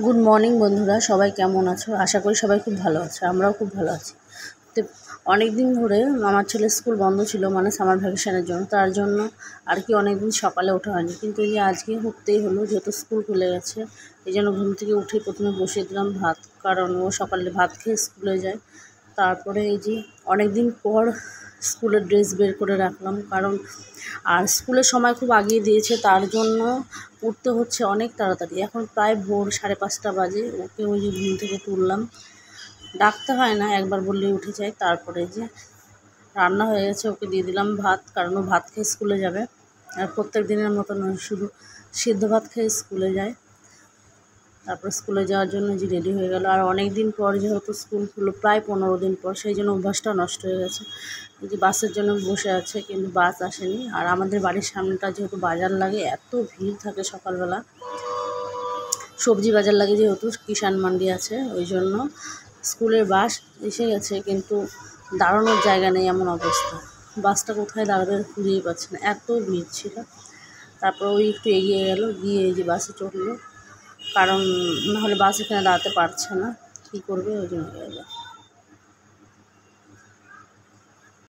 Good morning বন্ধুরা, সবাই কেমন আছো? আশা করি সবাই খুব ভালো আছে। আমরাও খুব ভালো আছি। তো অনেক দিন ধরে আমার ছেলের স্কুল বন্ধ ছিল, মানে সামার ভ্যাকেশনের জন্য। তার জন্য আর কি অনেক দিন সকালে ওঠা হয়নি, কিন্তু এই যে আজকে উঠতেই হলো, যেহেতু স্কুল খুলে গেছে। এই জন্য ঘুম থেকে উঠে প্রথমে বসিয়ে দিলাম ভাত, কারণ ও সকালে ভাত খেয়ে স্কুলে যায়। তারপরে এই যে অনেক দিন পর স্কুলের ড্রেস বের করে রাখলাম, কারণ আর স্কুলের সময় খুব আগিয়ে দিয়েছে, তার জন্য উঠতে হচ্ছে অনেক তাড়াতাড়ি। এখন প্রায় ভোর 5:30 বাজে। ওকে ওই যে ঘুম থেকে তুললাম, ডাকতে হয় না, একবার বললেই উঠে যায়। তারপরে যে রান্না হয়ে গেছে, ওকে দিয়ে দিলাম ভাত, কারণ ও ভাত খেয়ে স্কুলে যাবে। আর প্রত্যেক দিনের মতো নয়, শুধু সিদ্ধ ভাত খেয়ে স্কুলে যায়। তারপর স্কুলে যাওয়ার জন্য যে রেডি হয়ে গেল। আর অনেক দিন পর যেহেতু স্কুল খুললো, প্রায় 15 দিন পর, সেই জন্য অভ্যাসটা নষ্ট হয়ে গেছে। এই যে বাসের জন্য বসে আছে, কিন্তু বাস আসেনি। আর আমাদের বাড়ির সামনেটা যেহেতু বাজার লাগে, এত ভিড় থাকে সকালবেলা। সবজি বাজার লাগে যেহেতু, কিষাণ মান্ডি আছে, ওই জন্য স্কুলের বাস এসে গেছে, কিন্তু দাঁড়ানোর জায়গা নেই, এমন অবস্থা। বাসটা কোথায় দাঁড়াবে খুঁজেই পাচ্ছে না, এত ভিড় ছিল। তারপর ওই একটু এগিয়ে গেল, গিয়ে এই যে বাসে চড়লো, কারণ নাহলে বাস এখানে দাঁড়াতে পারছে না, কী করবে, ওই জন্য গেল।